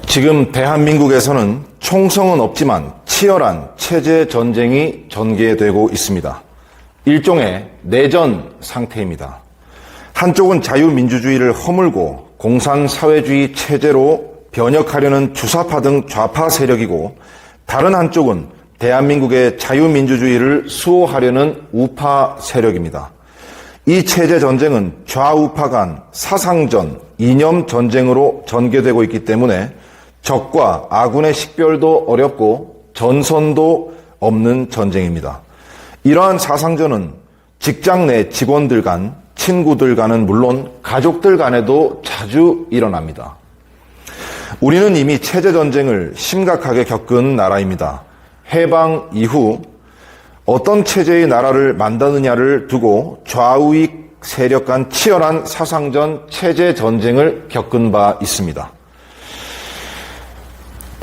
지금 대한민국에서는 총성은 없지만 치열한 체제 전쟁이 전개되고 있습니다. 일종의 내전 상태입니다. 한쪽은 자유민주주의를 허물고 공산사회주의 체제로 변혁하려는 주사파 등 좌파 세력이고, 다른 한쪽은 대한민국의 자유민주주의를 수호하려는 우파 세력입니다. 이 체제 전쟁은 좌우파 간 사상전, 이념 전쟁으로 전개되고 있기 때문에 적과 아군의 식별도 어렵고 전선도 없는 전쟁입니다. 이러한 사상전은 직장 내 직원들 간, 친구들 간은 물론 가족들 간에도 자주 일어납니다. 우리는 이미 체제 전쟁을 심각하게 겪은 나라입니다. 해방 이후 어떤 체제의 나라를 만드느냐를 두고 좌우익 세력 간 치열한 사상전, 체제 전쟁을 겪은 바 있습니다.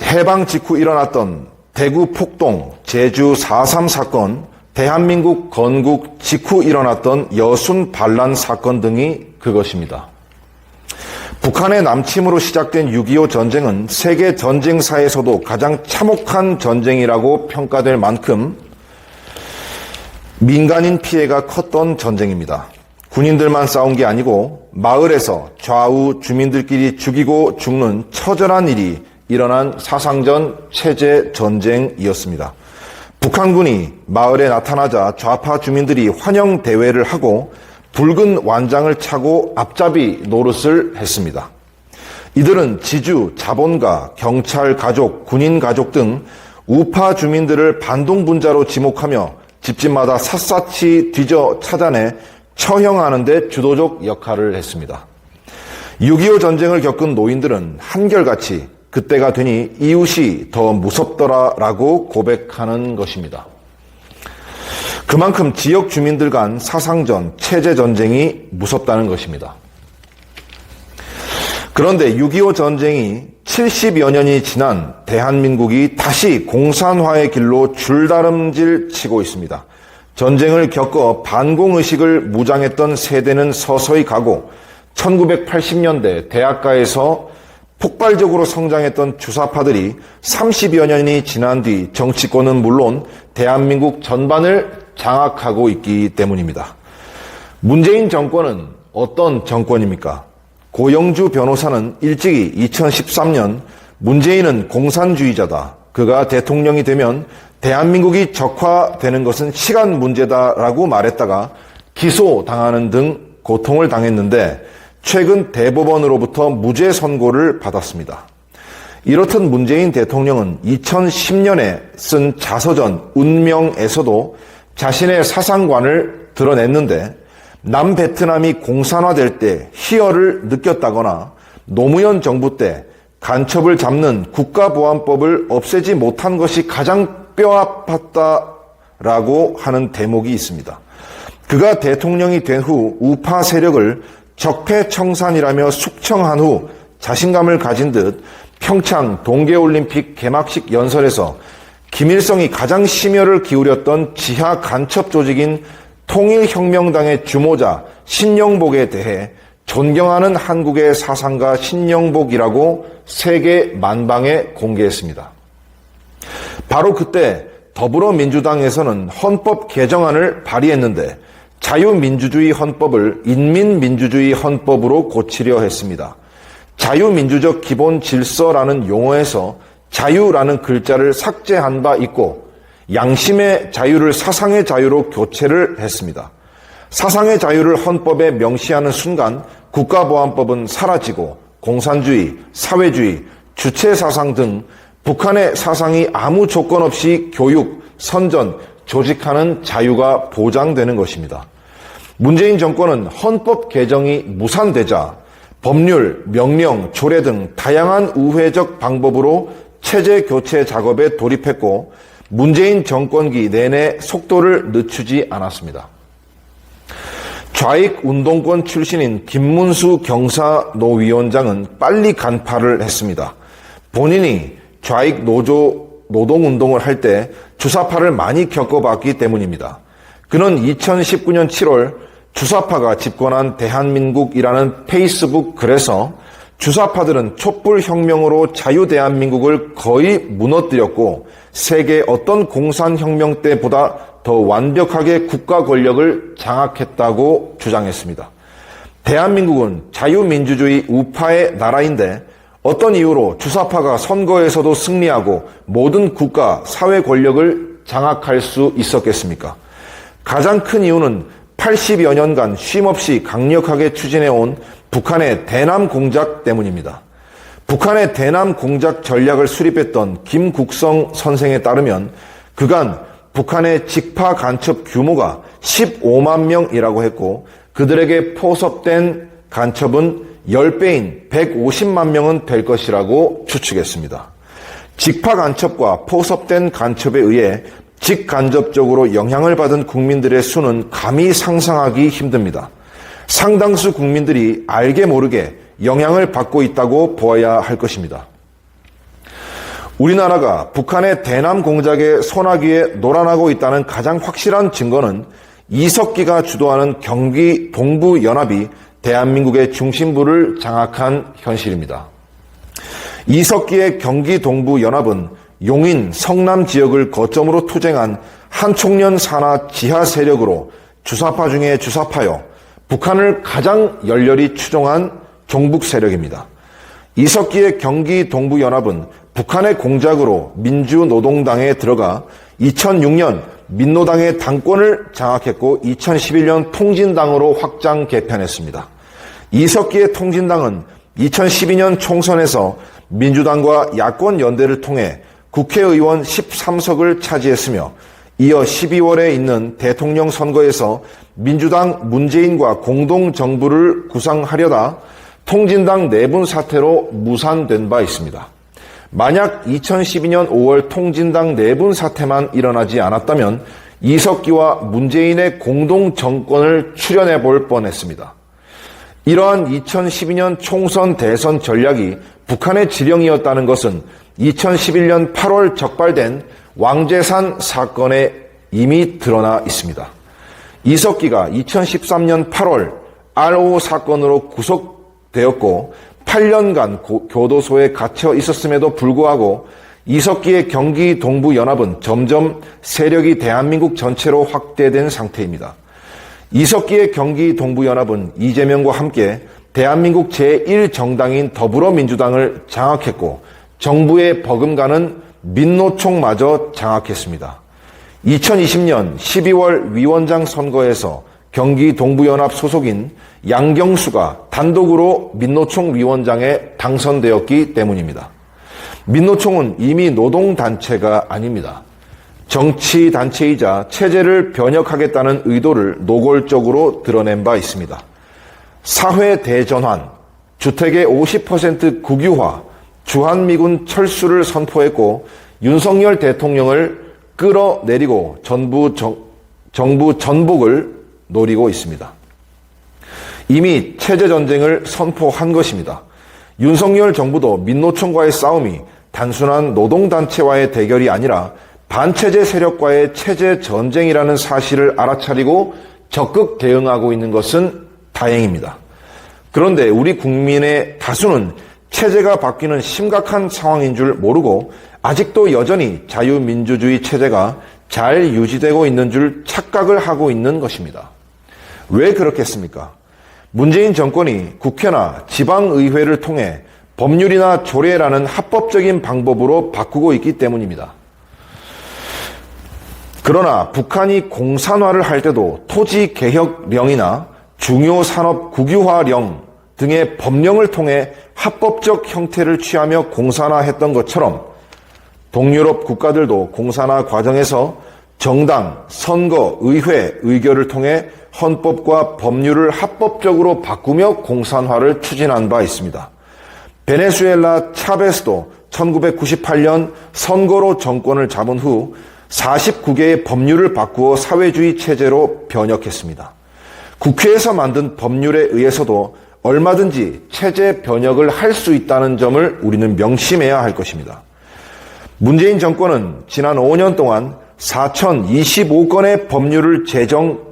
해방 직후 일어났던 대구 폭동, 제주 4.3 사건, 대한민국 건국 직후 일어났던 여순 반란 사건 등이 그것입니다. 북한의 남침으로 시작된 6.25 전쟁은 세계 전쟁사에서도 가장 참혹한 전쟁이라고 평가될 만큼 민간인 피해가 컸던 전쟁입니다. 군인들만 싸운 게 아니고 마을에서 좌우 주민들끼리 죽이고 죽는 처절한 일이 일어난 사상전 체제 전쟁이었습니다. 북한군이 마을에 나타나자 좌파 주민들이 환영 대회를 하고 붉은 완장을 차고 앞잡이 노릇을 했습니다. 이들은 지주, 자본가, 경찰 가족, 군인 가족 등 우파 주민들을 반동분자로 지목하며 집집마다 샅샅이 뒤져 찾아내 처형하는 데 주도적 역할을 했습니다. 6.25 전쟁을 겪은 노인들은 한결같이 그때가 되니 이웃이 더 무섭더라라고 고백하는 것입니다. 그만큼 지역 주민들 간 사상전, 체제 전쟁이 무섭다는 것입니다. 그런데 6.25 전쟁이 70여 년이 지난 대한민국이 다시 공산화의 길로 줄다름질 치고 있습니다. 전쟁을 겪어 반공의식을 무장했던 세대는 서서히 가고 1980년대 대학가에서 폭발적으로 성장했던 주사파들이 30여 년이 지난 뒤 정치권은 물론 대한민국 전반을 장악하고 있기 때문입니다. 문재인 정권은 어떤 정권입니까? 고영주 변호사는 일찍이 2013년 문재인은 공산주의자다. 그가 대통령이 되면 대한민국이 적화되는 것은 시간 문제다라고 말했다가 기소당하는 등 고통을 당했는데 최근 대법원으로부터 무죄 선고를 받았습니다. 이렇듯 문재인 대통령은 2010년에 쓴 자서전 운명에서도 자신의 사상관을 드러냈는데 남베트남이 공산화될 때 희열을 느꼈다거나 노무현 정부 때 간첩을 잡는 국가보안법을 없애지 못한 것이 가장 뼈아팠다라고 하는 대목이 있습니다. 그가 대통령이 된 후 우파 세력을 적폐청산이라며 숙청한 후 자신감을 가진 듯 평창 동계올림픽 개막식 연설에서 김일성이 가장 심혈을 기울였던 지하 간첩 조직인 통일혁명당의 주모자 신영복에 대해 존경하는 한국의 사상가 신영복이라고 세계 만방에 공개했습니다. 바로 그때 더불어민주당에서는 헌법 개정안을 발의했는데 자유민주주의 헌법을 인민민주주의 헌법으로 고치려 했습니다. 자유민주적 기본 질서라는 용어에서 자유라는 글자를 삭제한 바 있고 양심의 자유를 사상의 자유로 교체를 했습니다. 사상의 자유를 헌법에 명시하는 순간 국가보안법은 사라지고 공산주의, 사회주의, 주체사상 등 북한의 사상이 아무 조건 없이 교육, 선전, 조직하는 자유가 보장되는 것입니다. 문재인 정권은 헌법 개정이 무산되자 법률, 명령, 조례 등 다양한 우회적 방법으로 체제 교체 작업에 돌입했고 문재인 정권기 내내 속도를 늦추지 않았습니다. 좌익 운동권 출신인 김문수 경사노위원장은 빨리 간파를 했습니다. 본인이 좌익 노동운동을 할 때 주사파를 많이 겪어봤기 때문입니다. 그는 2019년 7월 주사파가 집권한 대한민국이라는 페이스북 글에서 주사파들은 촛불혁명으로 자유대한민국을 거의 무너뜨렸고 세계 어떤 공산혁명 때보다 더 완벽하게 국가 권력을 장악했다고 주장했습니다. 대한민국은 자유민주주의 우파의 나라인데 어떤 이유로 주사파가 선거에서도 승리하고 모든 국가, 사회 권력을 장악할 수 있었겠습니까? 가장 큰 이유는 80여 년간 쉼없이 강력하게 추진해온 북한의 대남 공작 때문입니다. 북한의 대남 공작 전략을 수립했던 김국성 선생에 따르면 그간 북한의 직파 간첩 규모가 15만 명이라고 했고 그들에게 포섭된 간첩은 10배인 150만 명은 될 것이라고 추측했습니다. 직파 간첩과 포섭된 간첩에 의해 직간접적으로 영향을 받은 국민들의 수는 감히 상상하기 힘듭니다. 상당수 국민들이 알게 모르게 영향을 받고 있다고 보아야 할 것입니다. 우리나라가 북한의 대남 공작의 소나기에 놀아나고 있다는 가장 확실한 증거는 이석기가 주도하는 경기 동부연합이 대한민국의 중심부를 장악한 현실입니다. 이석기의 경기 동부연합은 용인, 성남 지역을 거점으로 투쟁한 한총련 산하 지하 세력으로 주사파 중에 주사파여 북한을 가장 열렬히 추종한 종북 세력입니다. 이석기의 경기 동부연합은 북한의 공작으로 민주노동당에 들어가 2006년 민노당의 당권을 장악했고 2011년 통진당으로 확장 개편했습니다. 이석기의 통진당은 2012년 총선에서 민주당과 야권 연대를 통해 국회의원 13석을 차지했으며 이어 12월에 있는 대통령 선거에서 민주당 문재인과 공동정부를 구상하려다 통진당 내분 사태로 무산된 바 있습니다. 만약 2012년 5월 통진당 내분 사태만 일어나지 않았다면 이석기와 문재인의 공동정권을 출연해 볼 뻔했습니다. 이러한 2012년 총선 대선 전략이 북한의 지령이었다는 것은 2011년 8월 적발된 왕재산 사건에 이미 드러나 있습니다. 이석기가 2013년 8월 RO 사건으로 구속되었고 8년간 교도소에 갇혀 있었음에도 불구하고 이석기의 경기 동부연합은 점점 세력이 대한민국 전체로 확대된 상태입니다. 이석기의 경기 동부연합은 이재명과 함께 대한민국 제1정당인 더불어민주당을 장악했고 정부에 버금가는 민노총마저 장악했습니다. 2020년 12월 위원장 선거에서 경기 동부연합 소속인 양경수가 단독으로 민노총 위원장에 당선되었기 때문입니다. 민노총은 이미 노동단체가 아닙니다. 정치단체이자 체제를 변혁하겠다는 의도를 노골적으로 드러낸 바 있습니다. 사회 대전환, 주택의 50% 국유화, 주한미군 철수를 선포했고 윤석열 대통령을 끌어내리고 정부 전복을 노리고 있습니다. 이미 체제전쟁을 선포한 것입니다. 윤석열 정부도 민노총과의 싸움이 단순한 노동단체와의 대결이 아니라 반체제 세력과의 체제전쟁이라는 사실을 알아차리고 적극 대응하고 있는 것은 다행입니다. 그런데 우리 국민의 다수는 체제가 바뀌는 심각한 상황인 줄 모르고 아직도 여전히 자유민주주의 체제가 잘 유지되고 있는 줄 착각을 하고 있는 것입니다. 왜 그렇겠습니까? 문재인 정권이 국회나 지방의회를 통해 법률이나 조례라는 합법적인 방법으로 바꾸고 있기 때문입니다. 그러나 북한이 공산화를 할 때도 토지개혁령이나 중요산업 국유화령 등의 법령을 통해 합법적 형태를 취하며 공산화했던 것처럼 동유럽 국가들도 공산화 과정에서 정당, 선거, 의회, 의결을 통해 헌법과 법률을 합법적으로 바꾸며 공산화를 추진한 바 있습니다. 베네수엘라 차베스도 1998년 선거로 정권을 잡은 후 49개의 법률을 바꾸어 사회주의 체제로 변혁했습니다. 국회에서 만든 법률에 의해서도 얼마든지 체제 변혁을 할 수 있다는 점을 우리는 명심해야 할 것입니다. 문재인 정권은 지난 5년 동안 4,025건의 법률을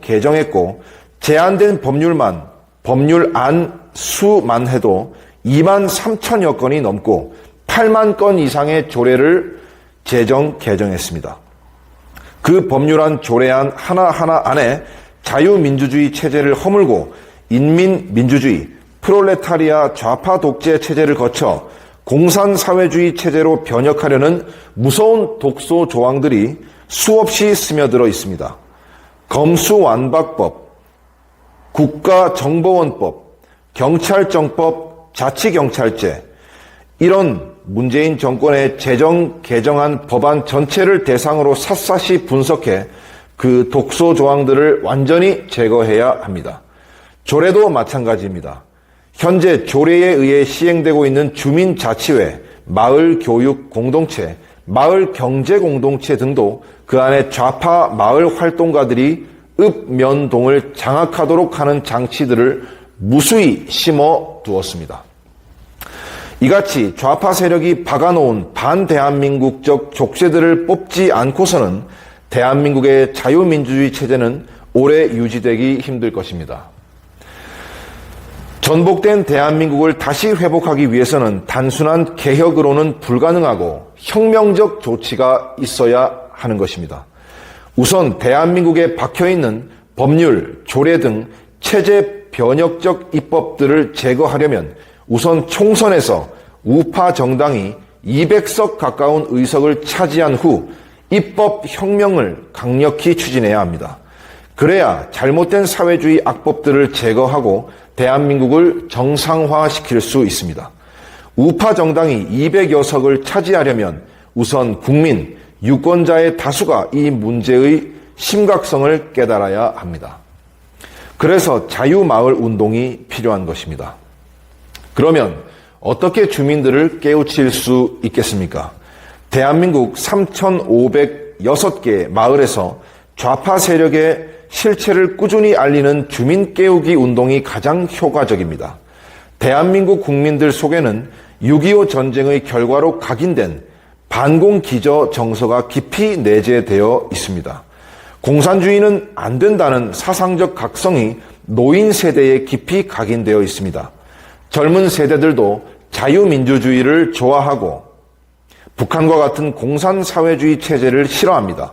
개정했고 제한된 법률안 수만 해도 2만 3천여 건이 넘고 8만 건 이상의 조례를 개정했습니다. 그 법률안 조례안 하나하나 안에 자유민주주의 체제를 허물고 인민민주주의, 프롤레타리아 좌파 독재 체제를 거쳐 공산사회주의 체제로 변혁하려는 무서운 독소 조항들이 수없이 스며들어 있습니다. 검수완박법, 국가정보원법, 경찰정법, 자치경찰제, 이런 문재인 정권의 개정한 법안 전체를 대상으로 샅샅이 분석해 그 독소 조항들을 완전히 제거해야 합니다. 조례도 마찬가지입니다. 현재 조례에 의해 시행되고 있는 주민자치회, 마을교육공동체, 마을경제공동체 등도 그 안에 좌파 마을 활동가들이 읍면동을 장악하도록 하는 장치들을 무수히 심어 두었습니다. 이같이 좌파 세력이 박아놓은 반대한민국적 족쇄들을 뽑지 않고서는 대한민국의 자유민주주의 체제는 오래 유지되기 힘들 것입니다. 전복된 대한민국을 다시 회복하기 위해서는 단순한 개혁으로는 불가능하고 혁명적 조치가 있어야 하는 것입니다. 우선 대한민국에 박혀있는 법률, 조례 등 체제 변혁적 입법들을 제거하려면 우선 총선에서 우파 정당이 200석 가까운 의석을 차지한 후 입법 혁명을 강력히 추진해야 합니다. 그래야 잘못된 사회주의 악법들을 제거하고 대한민국을 정상화시킬 수 있습니다. 우파 정당이 200여 석을 차지하려면 우선 국민, 유권자의 다수가 이 문제의 심각성을 깨달아야 합니다. 그래서 자유마을 운동이 필요한 것입니다. 그러면 어떻게 주민들을 깨우칠 수 있겠습니까? 대한민국 3,506개 마을에서 좌파 세력의 실체를 꾸준히 알리는 주민 깨우기 운동이 가장 효과적입니다. 대한민국 국민들 속에는 6.25 전쟁의 결과로 각인된 반공기저 정서가 깊이 내재되어 있습니다. 공산주의는 안 된다는 사상적 각성이 노인 세대에 깊이 각인되어 있습니다. 젊은 세대들도 자유민주주의를 좋아하고 북한과 같은 공산사회주의 체제를 싫어합니다.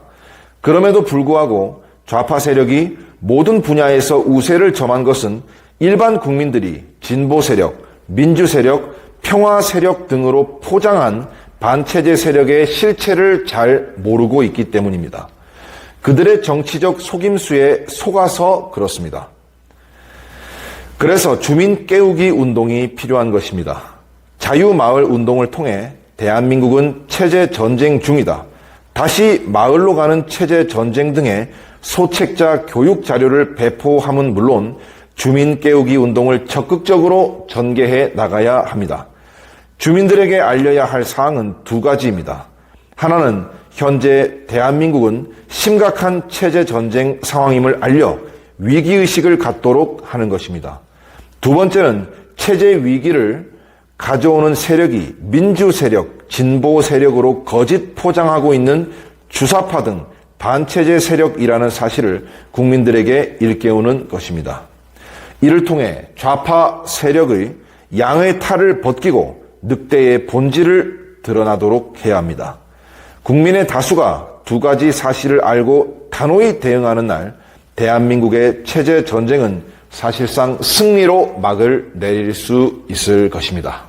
그럼에도 불구하고 좌파 세력이 모든 분야에서 우세를 점한 것은 일반 국민들이 진보 세력, 민주 세력, 평화 세력 등으로 포장한 반체제 세력의 실체를 잘 모르고 있기 때문입니다. 그들의 정치적 속임수에 속아서 그렇습니다. 그래서 주민 깨우기 운동이 필요한 것입니다. 자유마을 운동을 통해 대한민국은 체제 전쟁 중이다. 다시 마을로 가는 체제 전쟁 등의 소책자 교육 자료를 배포함은 물론 주민 깨우기 운동을 적극적으로 전개해 나가야 합니다. 주민들에게 알려야 할 사항은 두 가지입니다. 하나는 현재 대한민국은 심각한 체제 전쟁 상황임을 알려 위기의식을 갖도록 하는 것입니다. 두 번째는 체제 위기를 가져오는 세력이 민주 세력, 진보 세력으로 거짓 포장하고 있는 주사파 등 반체제 세력이라는 사실을 국민들에게 일깨우는 것입니다. 이를 통해 좌파 세력의 양의 탈을 벗기고 늑대의 본질을 드러나도록 해야 합니다. 국민의 다수가 두 가지 사실을 알고 단호히 대응하는 날 대한민국의 체제 전쟁은 사실상 승리로 막을 내릴 수 있을 것입니다.